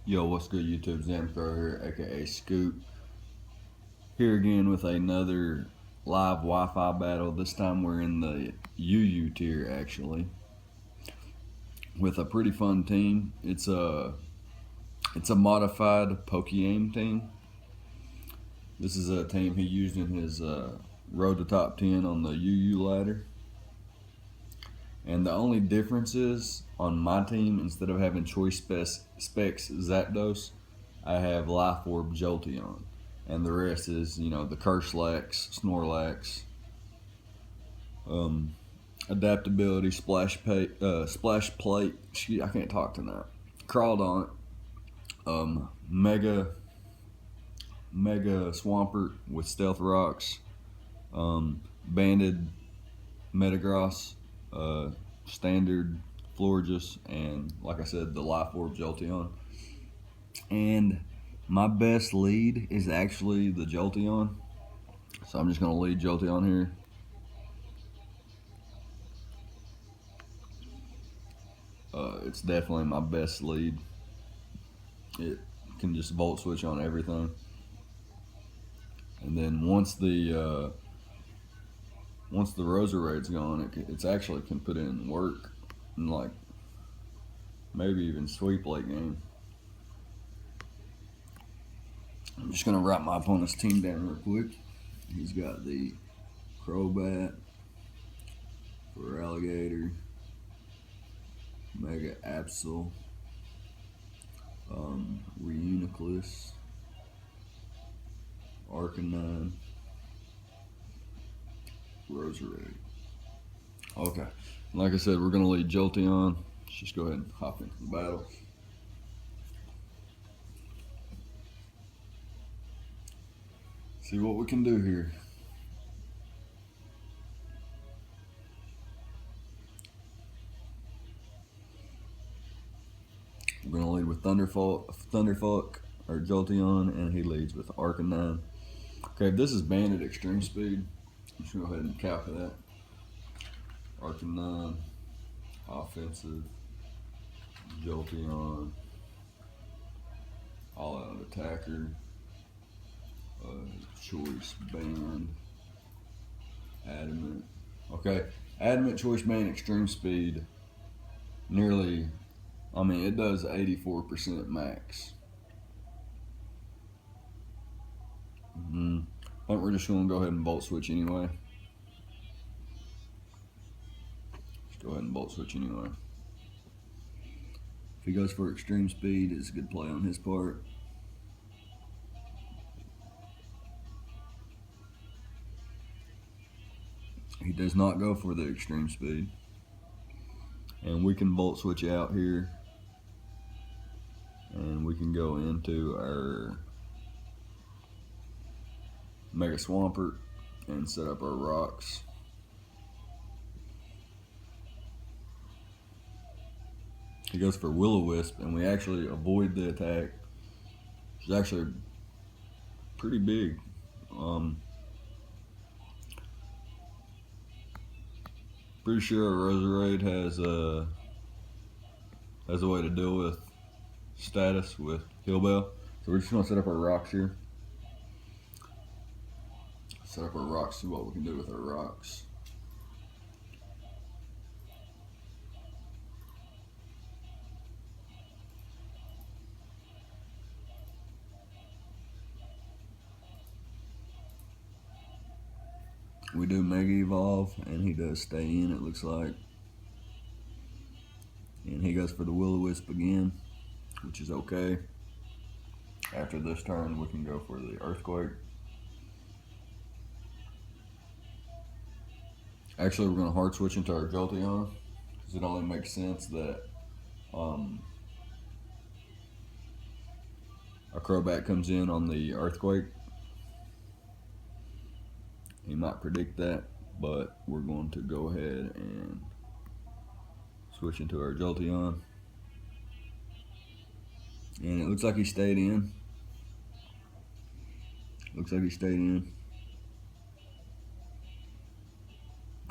Yo, what's good YouTube? Zamthrow here, aka Scoop. Here again with another live Wi-Fi battle. This time we're in the UU tier actually, with a pretty fun team. It's a modified Poke-Aim team. This is a team he used in his road to top 10 on the UU ladder. And the only difference is on my team, instead of having choice specs Zapdos, I have Life Orb Jolteon. And the rest is, the Curslax, Snorlax, Adaptability, Splash Plate, I can't talk tonight. Crawdaunt, Mega Swampert with Stealth Rocks, Banded Metagross, Standard Florges, and like I said, the Life Orb Jolteon. And my best lead is actually the Jolteon, so I'm just going to lead Jolteon here. It's definitely my best lead. It can just volt switch on everything, and then once the Roserade's gone, it's actually can put in work and like maybe even sweep late game. I'm just gonna write my opponent's team down real quick. He's got the Crobat, Feraligatr, Mega Absol, Reuniclus, Arcanine, Roserade. Okay, like I said, we're gonna lead Jolteon. Let's just go ahead and hop into the battle. See what we can do here. We're gonna lead with Thunderfukc'd or Jolteon, and he leads with Arcanine. Okay, if this is banded extreme speed, I'm just gonna go ahead and cap that. Arcanine, offensive, Jolteon, all out attacker, choice band, adamant. Okay, adamant, choice band, extreme speed, nearly, it does 84% max. I think we're just gonna go ahead and volt switch anyway. Just go ahead and volt switch anyway. If he goes for extreme speed, it's a good play on his part. He does not go for the extreme speed. And we can volt switch out here. And we can go into our Mega Swampert and set up our rocks. He goes for Will-O-Wisp, and we actually avoid the attack. It's actually pretty big. Pretty sure Roserade has a way to deal with status with Heal Bell. So we're just gonna set up our rocks here. Set up our rocks, see what we can do with our rocks. We do Mega Evolve, and he does stay in, it looks like. And he goes for the Will-O-Wisp again, which is okay. After this turn, we can go for the Earthquake. Actually, we're going to hard switch into our Jolteon, because it only makes sense that a Crobat comes in on the Earthquake. He might predict that, but we're going to go ahead and switch into our Jolteon. And it looks like he stayed in. Looks like he stayed in.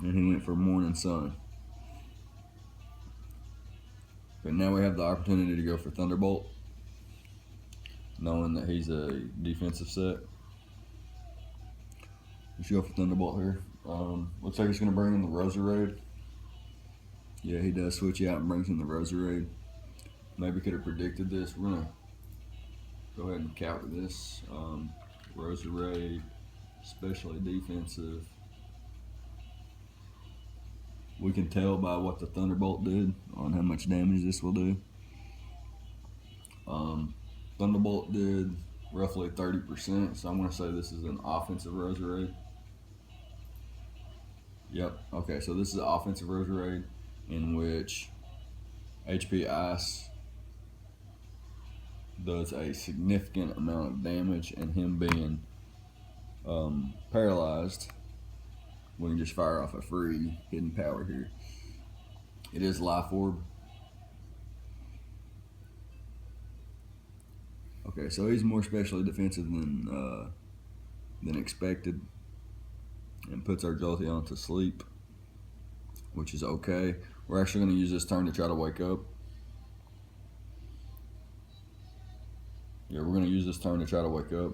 And he went for Morning Sun. But now we have the opportunity to go for Thunderbolt. knowing that he's a defensive set. Let's go for Thunderbolt here. Looks like he's going to bring in the Roserade. Yeah, he does switch out and brings in the Roserade. Maybe could have predicted this. We're going to go ahead and counter this. Roserade, especially defensive. We can tell by what the Thunderbolt did on how much damage this will do. Thunderbolt did roughly 30%, so I'm going to say this is an offensive Roserade. Yep, okay, so this is an offensive Roserade in which HP Ice does a significant amount of damage, and him being paralyzed, we can just fire off a free hidden power here. It is Life Orb. Okay, so he's more specially defensive than expected, and puts our Jolteon to sleep, which is okay. We're actually going to use this turn to try to wake up. Yeah, we're going to use this turn to try to wake up.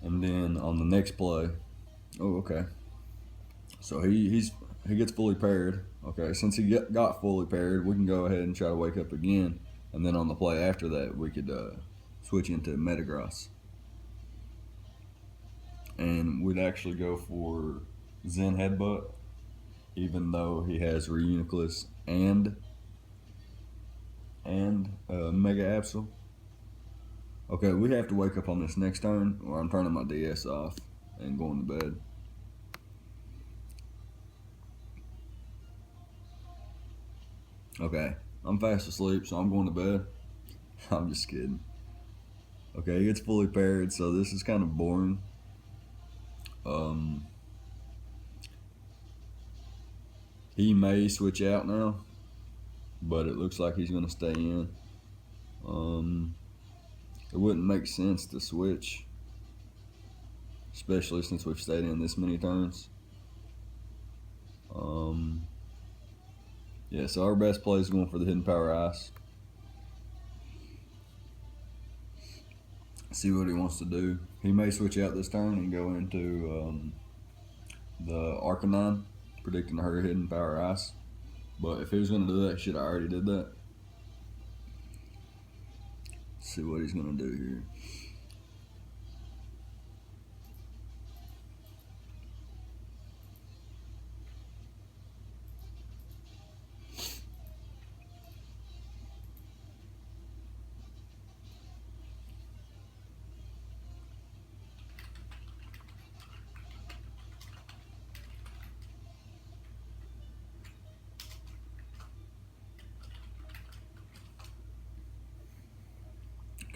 And then on the next play, oh, okay. So he gets fully paired. Okay, since he got fully paired, we can go ahead and try to wake up again. And then on the play after that, we could switch into Metagross. And we'd actually go for Zen Headbutt, even though he has Reuniclus and Mega Absol. Okay, we have to wake up on this next turn, or I'm turning my DS off and going to bed. Okay, I'm fast asleep, so I'm going to bed. I'm just kidding. Okay, he gets fully paired, so this is kind of boring. He may switch out now, but it looks like he's going to stay in. It wouldn't make sense to switch, especially since we've stayed in this many turns. Yeah, so our best play is going for the Hidden Power Ice. See what he wants to do. He may switch out this turn and go into the Arcanine, predicting her Hidden Power Ice. But if he was going to do that, he should have already did that. See what he's going to do here.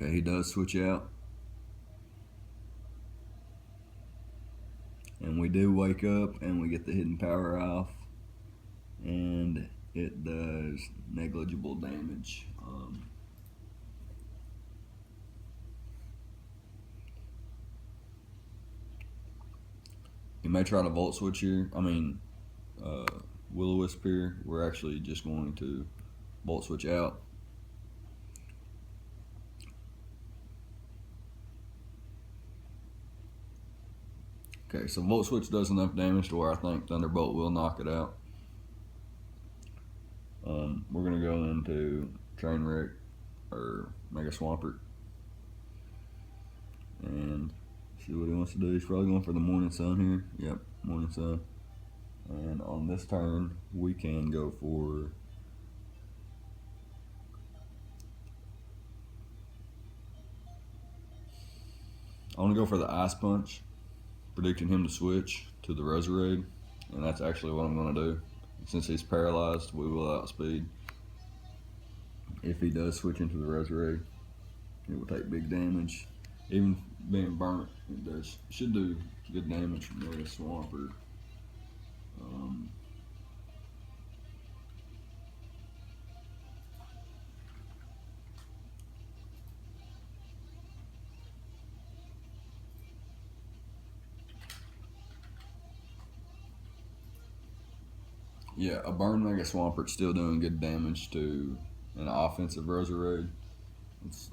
Okay, he does switch out. And we do wake up and we get the Hidden Power off. And it does negligible damage. You may try to Volt Switch here. Will-O-Wisp here. We're actually just going to Volt Switch out. Okay, so Volt Switch does enough damage to where I think Thunderbolt will knock it out. We're going to go into Trainwreck or Mega Swampert and see what he wants to do. He's probably going for the Morning Sun here. Yep, Morning Sun. And on this turn, we can go for I want to go for the Ice Punch, predicting him to switch to the Roserade, and that's actually what I'm going to do. Since he's paralyzed, we will outspeed. If he does switch into the Roserade, it will take big damage. Even being burnt, it should do good damage from Mega Swampert. Yeah, a burn Mega Swampert's still doing good damage to an offensive Roserade. Let's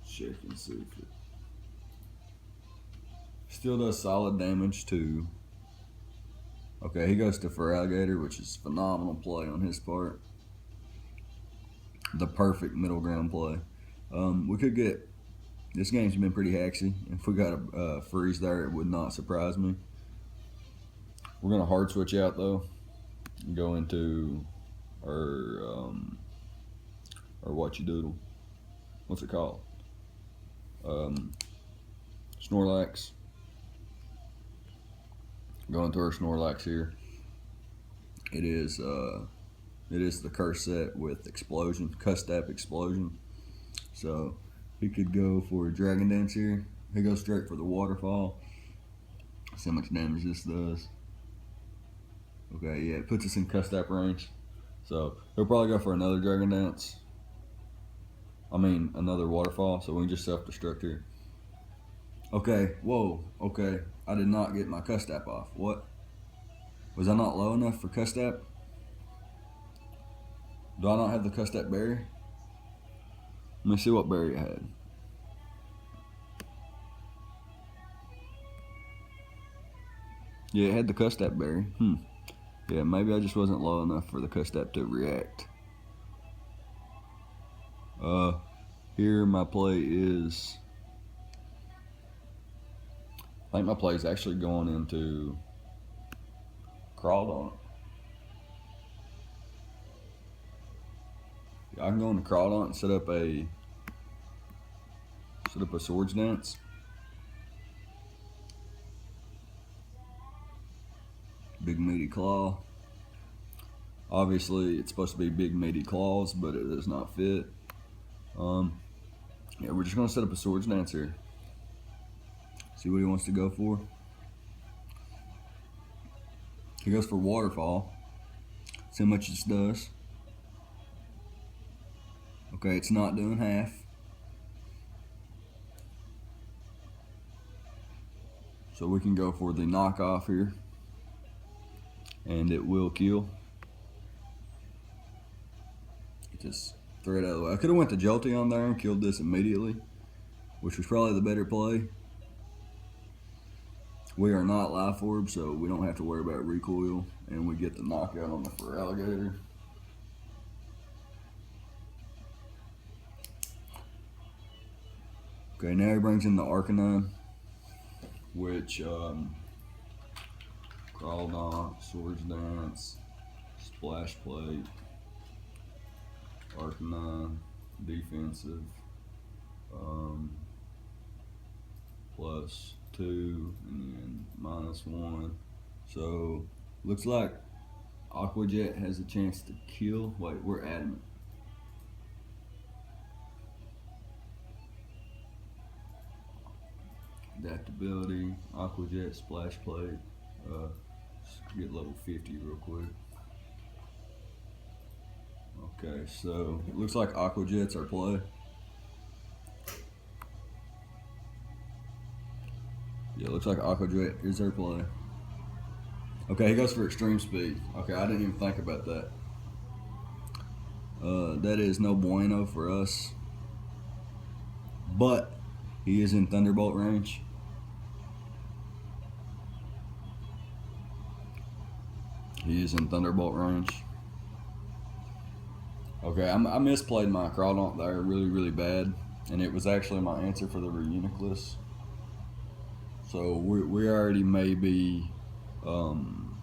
check and see if it still does solid damage to. Okay, he goes to Feraligatr, which is phenomenal play on his part. The perfect middle ground play. We could get. This game's been pretty haxy. If we got a freeze there, it would not surprise me. We're gonna hard switch out though. And go into our what you doodle. What's it called? Snorlax. Going to our Snorlax here. It is the curse set with explosion, Custap explosion. So he could go for a Dragon Dance here. He goes straight for the waterfall. See how much damage this does. Okay, yeah, it puts us in Custap range. So he'll probably go for another Dragon Dance. Another waterfall, so we can just self-destruct here. Okay, whoa, okay. I did not get my Custap off. What? Was I not low enough for Custap? Do I not have the Custap berry? Let me see what berry I had. Yeah, it had the Custap berry. Yeah, maybe I just wasn't low enough for the Custap to react. Here my play is. I think my play is actually going into Crawdaunt. Yeah, I can go into Crawdaunt and set up a Swords Dance. Big meaty claw. Obviously, it's supposed to be big meaty claws, but it does not fit. Yeah, we're just gonna set up a Swords Dance here. See what he wants to go for. He goes for Waterfall. See how much this does. Okay, it's not doing half. So we can go for the knockoff here. And it will kill. Just throw it out of the way. I could have went to Jolteon there and killed this immediately, which was probably the better play. We are not Life Orb, so we don't have to worry about recoil, and we get the knockout on the Feraligatr. Okay, now he brings in the Arcanine, which Crawdaunt, Swords Dance, Splash Plate, Arcanine, defensive, +2 and then -1. So looks like Aqua Jet has a chance to kill. Wait, we're adamant. Adaptability, Aqua Jet, Splash Plate. Get level 50 real quick. Okay, so it looks like Aqua Jet's our play. Yeah, it looks like Aqua Jet is our play. Okay, he goes for Extreme Speed. Okay, I didn't even think about that. That is no bueno for us. But he is in Thunderbolt range. He is in Thunderbolt range. Okay, I misplayed my Crawdaunt there really, really bad. And it was actually my answer for the Reuniclus. So we already may be in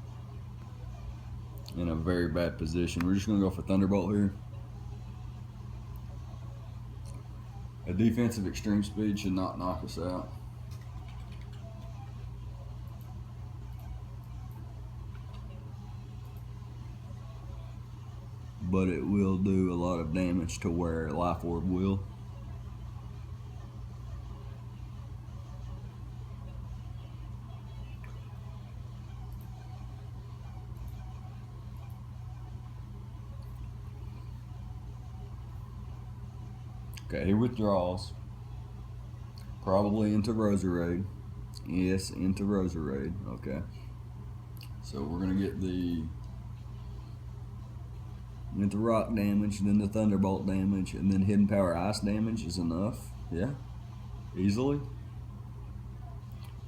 a very bad position. We're just going to go for Thunderbolt here. A defensive Extreme Speed should not knock us out. But it will do a lot of damage to where Life Orb will. Okay, he withdraws. Probably into Roserade. Yes, into Roserade. Okay. So we're going to get the With the rock damage, then the thunderbolt damage, and then hidden power ice damage is enough. Yeah, easily.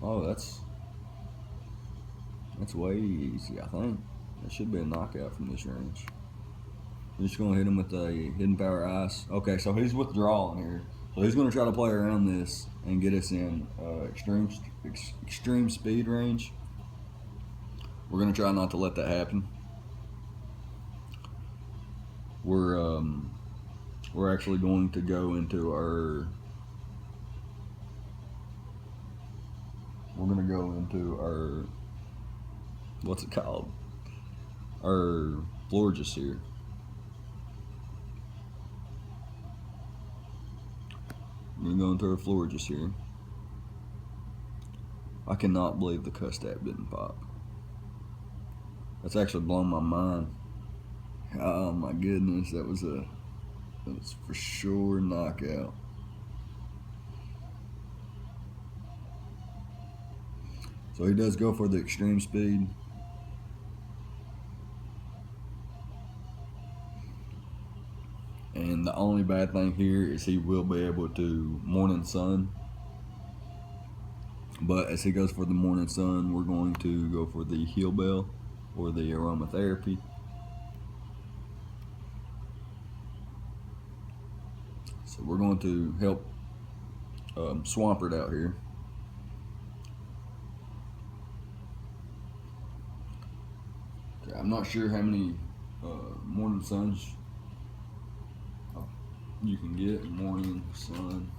Oh, that's way easy, I think. That should be a knockout from this range. I'm just gonna hit him with a hidden power ice. Okay, so he's withdrawing here. So he's gonna try to play around this and get us in extreme speed range. We're gonna try not to let that happen. We're actually going to go into our. We're gonna go into our. What's it called? Our Florges here. We're going to our Florges here. I cannot believe the cuss tap didn't pop. That's actually blown my mind. Oh my goodness, that was for sure a knockout. So he does go for the extreme speed. And the only bad thing here is he will be able to Morning Sun. But as he goes for the Morning Sun, we're going to go for the Heal Bell or the Aromatherapy. So we're going to help Swampert out here. Okay, I'm not sure how many Morning Suns you can get. Morning Sun.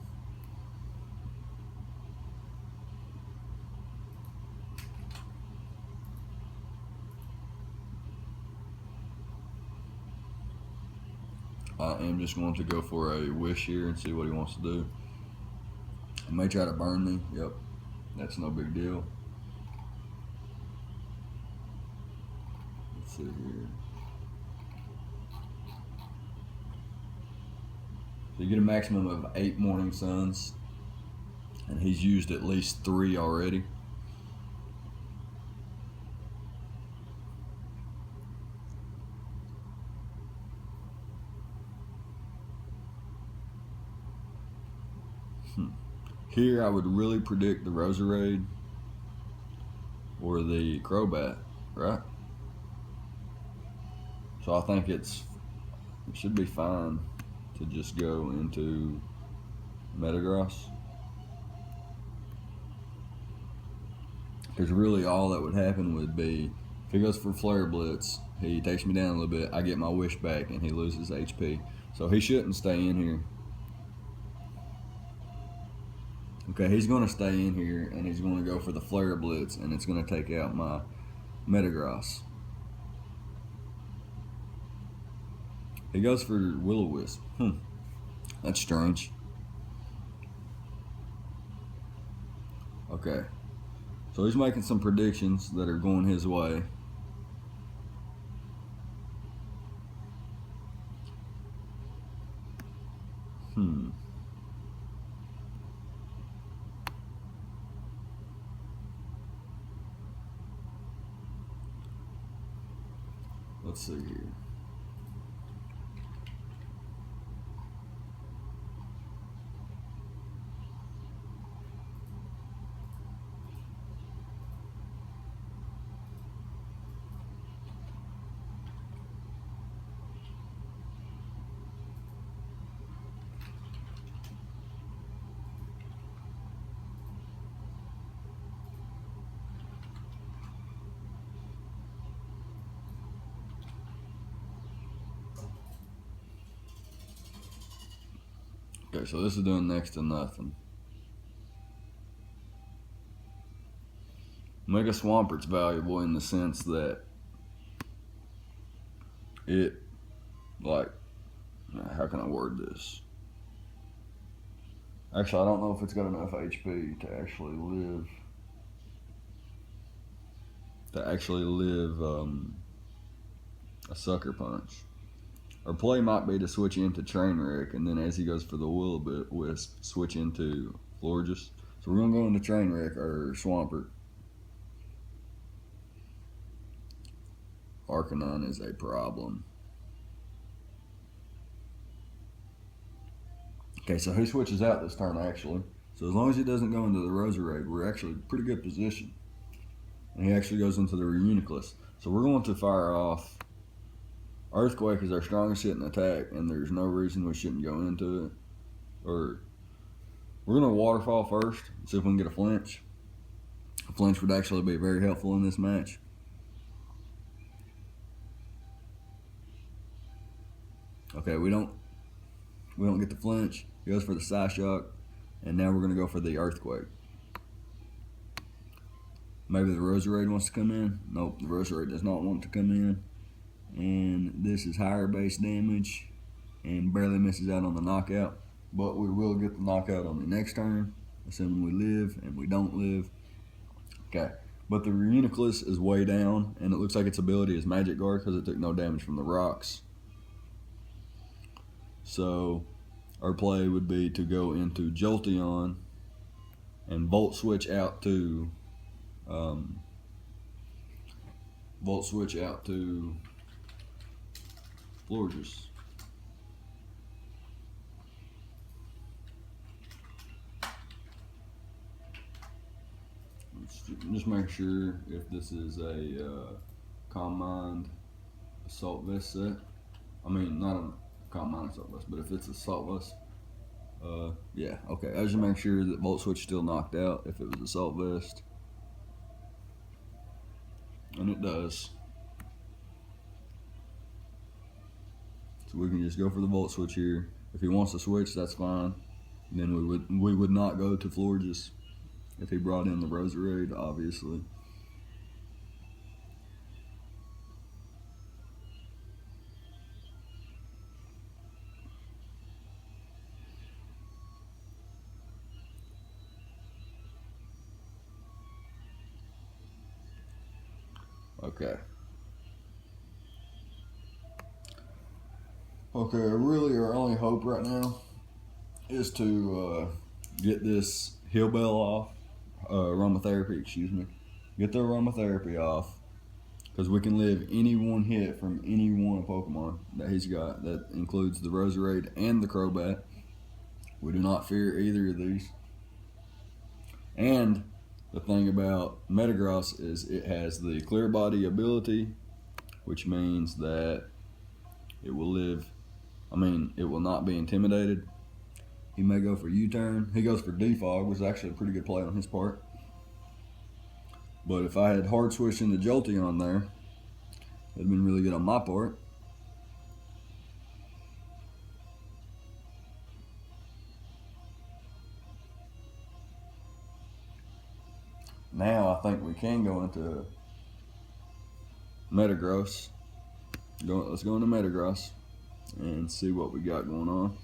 I am just going to go for a wish here and see what he wants to do. He may try to burn me. Yep, that's no big deal. Let's see here. So you get a maximum of 8 Morning Suns, and he's used at least 3 already. Here I would really predict the Roserade or the Crobat, right? So I think it should be fine to just go into Metagross. Because really all that would happen would be, if he goes for Flare Blitz, he takes me down a little bit, I get my wish back, and he loses HP. So he shouldn't stay in here. Okay, he's going to stay in here, and he's going to go for the Flare Blitz, and it's going to take out my Metagross. He goes for Will-O-Wisp. That's strange. Okay, so he's making some predictions that are going his way. Let's see here. Okay, so this is doing next to nothing. Mega Swampert's valuable in the sense that it, like, how can I word this? Actually, I don't know if it's got enough HP to actually live a Sucker Punch. Our play might be to switch into Trainwreck, and then as he goes for the Will-O-Wisp, switch into Florges. So we're going to go into Trainwreck or Swampert. Arcanine is a problem. Okay, so he switches out this turn actually. So as long as he doesn't go into the Roserade, we're actually in pretty good position. And he actually goes into the Reuniclus. So we're going to fire off. Earthquake is our strongest hitting attack, and there's no reason we shouldn't go into it. Or we're going to waterfall first, see if we can get a flinch. A flinch would actually be very helpful in this match. Okay, we don't get the flinch. He goes for the Psyshock, and now we're going to go for the Earthquake. Maybe the Roserade wants to come in. Nope, the Roserade does not want to come in. And this is higher base damage and barely misses out on the knockout. But we will get the knockout on the next turn, assuming we live, and we don't live. Okay, but the Reuniclus is way down, and it looks like its ability is Magic Guard because it took no damage from the rocks. So our play would be to go into Jolteon and Volt Switch out to Florges. Just make sure if this is a Calm Mind Assault Vest set. I mean, not a Calm Mind Assault Vest, but if it's Assault Vest, yeah, okay. I just make sure that Volt Switch still knocked out if it was Assault Vest. And it does. So we can just go for the Volt Switch here. If he wants to switch, that's fine. And then we would not go to Florges if he brought in the Roserade, obviously. Okay. Okay, really our only hope right now is to get this Heal Bell off, aromatherapy, excuse me. Get the aromatherapy off, because we can live any one hit from any one Pokemon that he's got. That includes the Roserade and the Crobat. We do not fear either of these. And the thing about Metagross is it has the Clear Body ability, which means that it will live, it will not be intimidated. He may go for U-turn. He goes for Defog, which is actually a pretty good play on his part. But if I had hard switch into Jolteon there, it'd been really good on my part. Now I think we can go into Metagross. Let's go into Metagross and see what we got going on.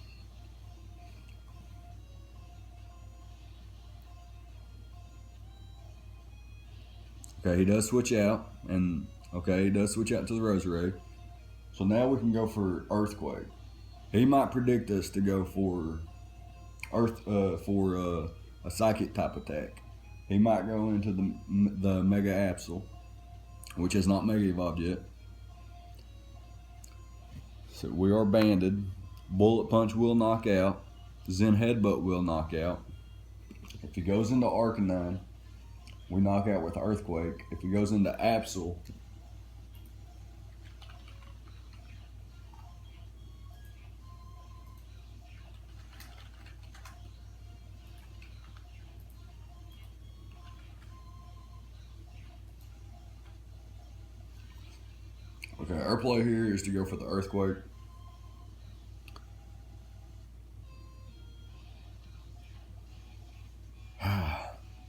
Okay, he does switch out, and okay, he does switch out to the Roserade. So now we can go for Earthquake. He might predict us to go for a Psychic type attack. He might go into the Mega Absol, which has not Mega Evolved yet. So we are banded. Bullet Punch will knock out. Zen Headbutt will knock out. If he goes into Arcanine, we knock out with Earthquake. If he goes into Absol, okay, our play here is to go for the Earthquake.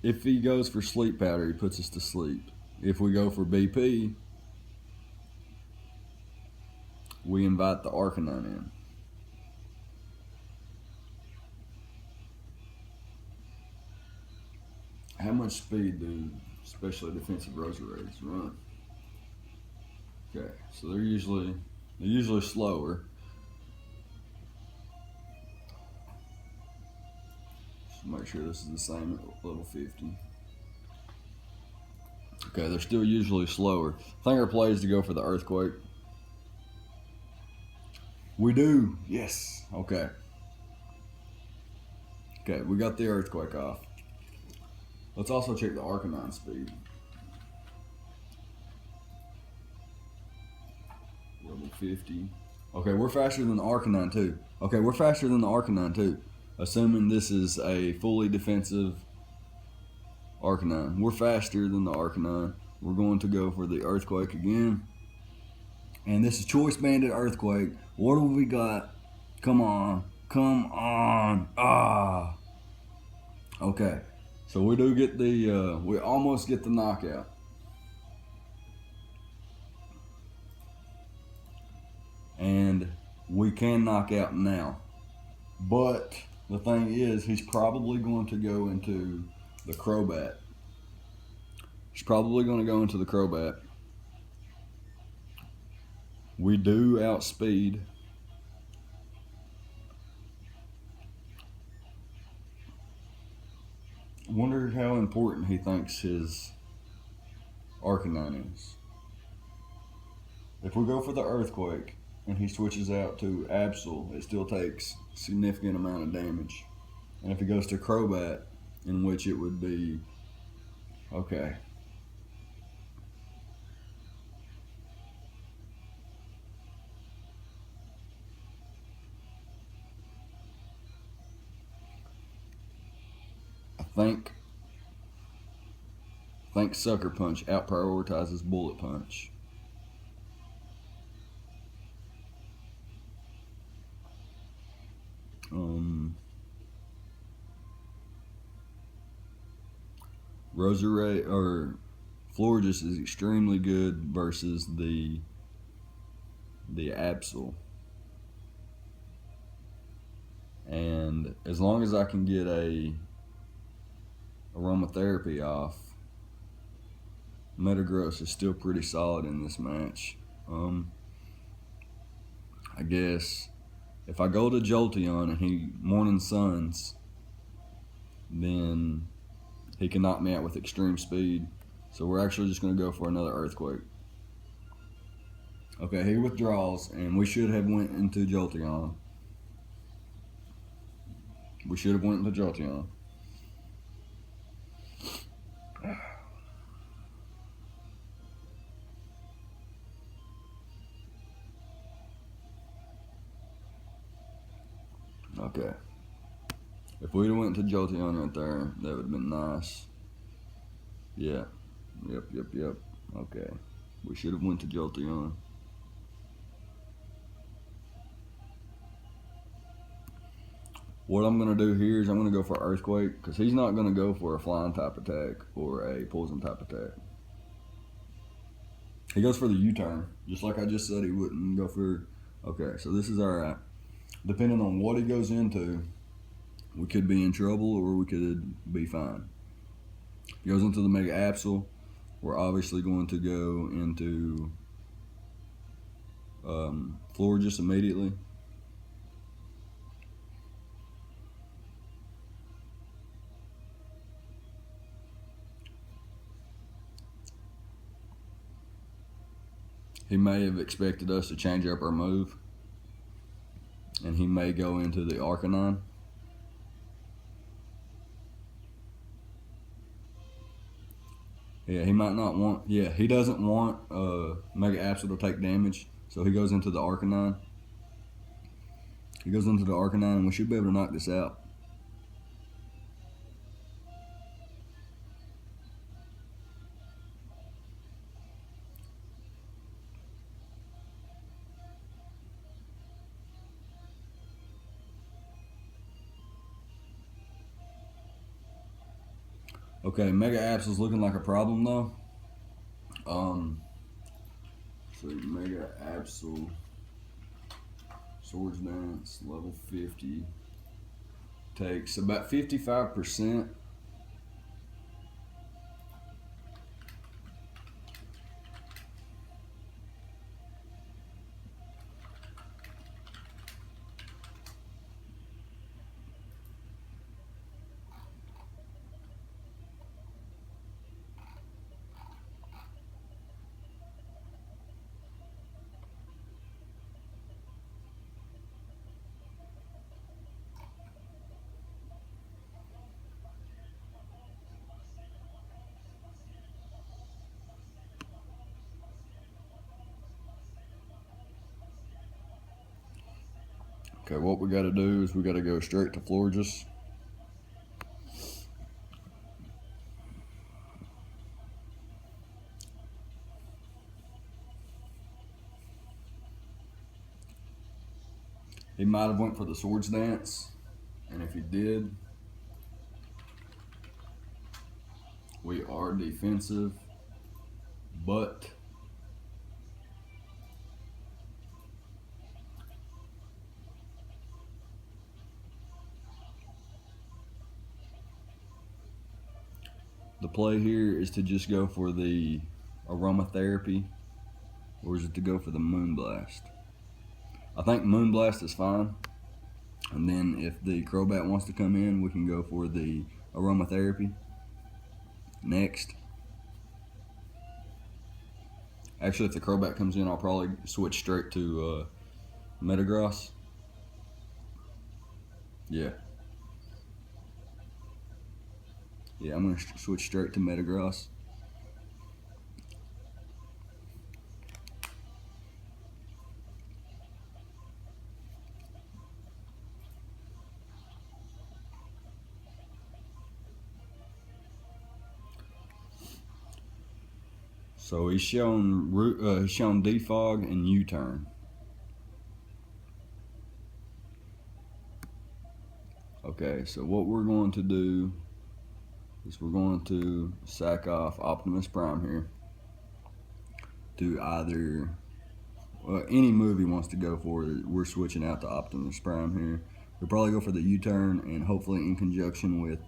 If he goes for Sleep Powder, he puts us to sleep. If we go for BP, we invite the Arcanine in. How much speed do especially defensive Roserades run? Okay, so they're usually slower. Just make sure this is the same at level 50. Okay, they're still usually slower. I think our play is to go for the Earthquake. We do, yes. Okay. Okay, we got the earthquake off. Let's also check the Arcanine speed. Level 50. Okay, we're faster than the Arcanine too. Okay, we're faster than the Arcanine too. Assuming this is a fully defensive Arcanine. We're faster than the Arcanine. We're going to go for the Earthquake again. And this is Choice Banded Earthquake. What have we got? Come on. Come on. Ah. Okay. So we do get the, we almost get the knockout. And we can knock out now. But the thing is, he's probably going to go into the Crobat. He's probably going to go into the Crobat. We do outspeed. Wonder how important he thinks his Arcanine is. If we go for the Earthquake and he switches out to Absol, it still takes a significant amount of damage. And if he goes to Crobat, in which it would be, okay. I think Sucker Punch out-prioritizes Bullet Punch. Roserade or Florges is extremely good versus the Absol. And as long as I can get a aromatherapy off, Metagross is still pretty solid in this match. I guess if I go to Jolteon and he Morning Suns, then he can knock me out with extreme speed. So we're actually just going to go for another Earthquake. Okay, he withdraws, and we should have went into Jolteon. We should have went into Jolteon. Okay. If we'd have went to Jolteon right there, that would have been nice. Yeah. Yep. Okay. We should have went to Jolteon. What I'm going to do here is I'm going to go for Earthquake, because he's not going to go for a flying type attack or a poison type attack. He goes for the U-turn, just like I just said he wouldn't go for. Okay, so this is alright. Depending on what he goes into, we could be in trouble or we could be fine. If he goes into the Mega Absol, we're obviously going to go into Florges immediately. He may have expected us to change up our move, and he may go into the Arcanine. Yeah, he might not want. Yeah, he doesn't want Mega Absol to take damage, so he goes into the Arcanine. He goes into the Arcanine, and we should be able to knock this out. Okay, Mega Absol's looking like a problem though. So Mega Absol, Swords Dance, level 50, takes about 55%. Okay, what we got to do is we got to go straight to Florges. He might have went for the swords dance, and if he did, we are defensive, but the play here is to just go for the aromatherapy, or is it to go for the moonblast? I think moonblast is fine, and then if the Crobat wants to come in, we can go for the aromatherapy next. Actually, if the Crobat comes in, I'll probably switch straight to Metagross. Yeah, I'm going to switch straight to Metagross. So he's shown defog and U-turn. Okay, so what we're going to do is we're going to sack off Optimus Prime here to either any move he wants to go for. We're switching out to Optimus Prime here. We'll probably go for the U-turn, and hopefully in conjunction with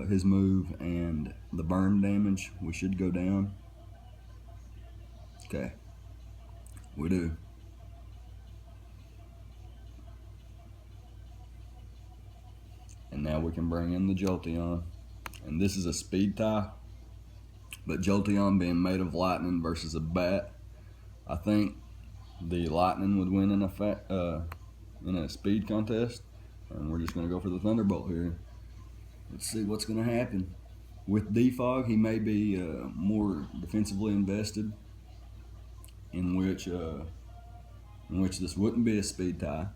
his move and the burn damage, we should go down. Okay, we do. And now we can bring in the Jolteon. And this is a speed tie, but Jolteon being made of lightning versus a bat, I think the lightning would win in a speed contest. And we're just going to go for the Thunderbolt here. Let's see what's going to happen. With defog, he may be more defensively invested, in which this wouldn't be a speed tie.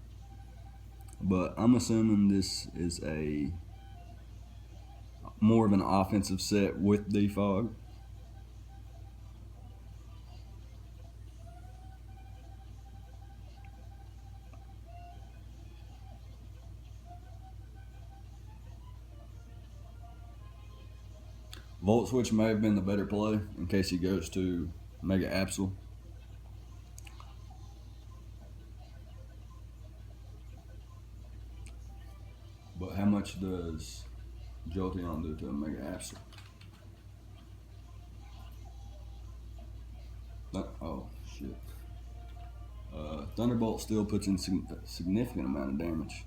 But I'm assuming this is a more of an offensive set with defog. Volt Switch may have been the better play in case he goes to Mega Absol. But how much does Jolteon do to a Mega Absol? Oh, shit. Thunderbolt still puts in a significant amount of damage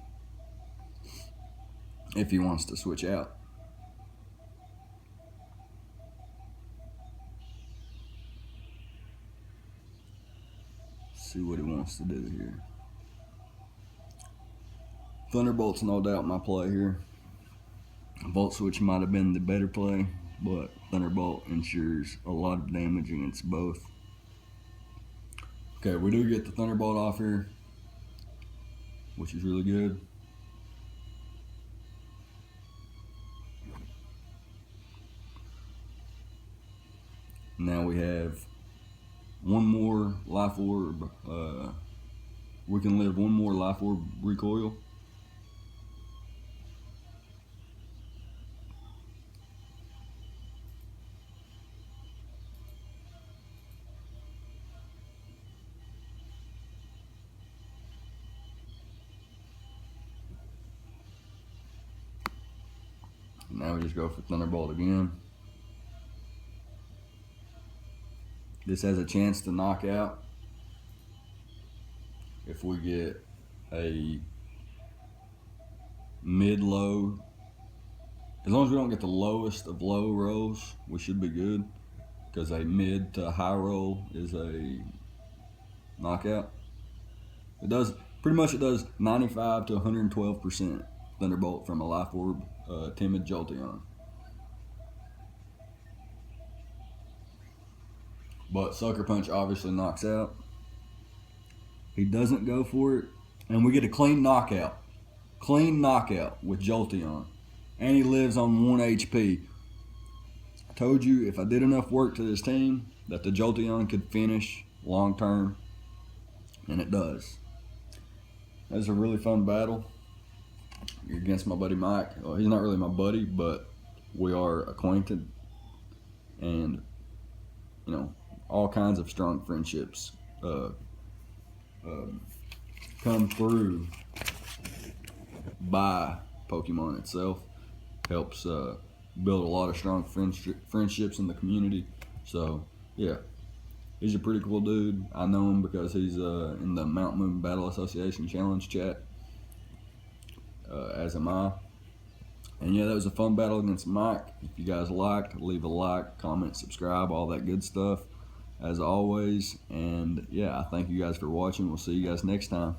if he wants to switch out. See what he wants to do here. Thunderbolt's no doubt my play here. Volt Switch might have been the better play, but Thunderbolt ensures a lot of damage against both. Okay, we do get the Thunderbolt off here, which is really good. Now we have one more Life Orb. We can live one more Life Orb recoil. Now we just go for Thunderbolt again. This has a chance to knock out if we get a mid-low. As long as we don't get the lowest of low rolls, we should be good, because a mid to high roll is a knockout. It does 95 to 112% Thunderbolt from a Life Orb timid Jolteon. But Sucker Punch obviously knocks out. He doesn't go for it, And we get a clean knockout with Jolteon, and he lives on 1 HP. I told you if I did enough work to this team that the Jolteon could finish long term, and it does. That was a really fun battle against my buddy Mike. Well, he's not really my buddy, but we are acquainted, and you know, all kinds of strong friendships come through by Pokemon itself. Helps build a lot of strong friendships in the community. So yeah, he's a pretty cool dude. I know him because he's in the Mount Moon Battle Association Challenge chat, as am I. And yeah, that was a fun battle against Mike. If you guys liked, leave a like, comment, subscribe, all that good stuff as always. And yeah, I thank you guys for watching. We'll see you guys next time.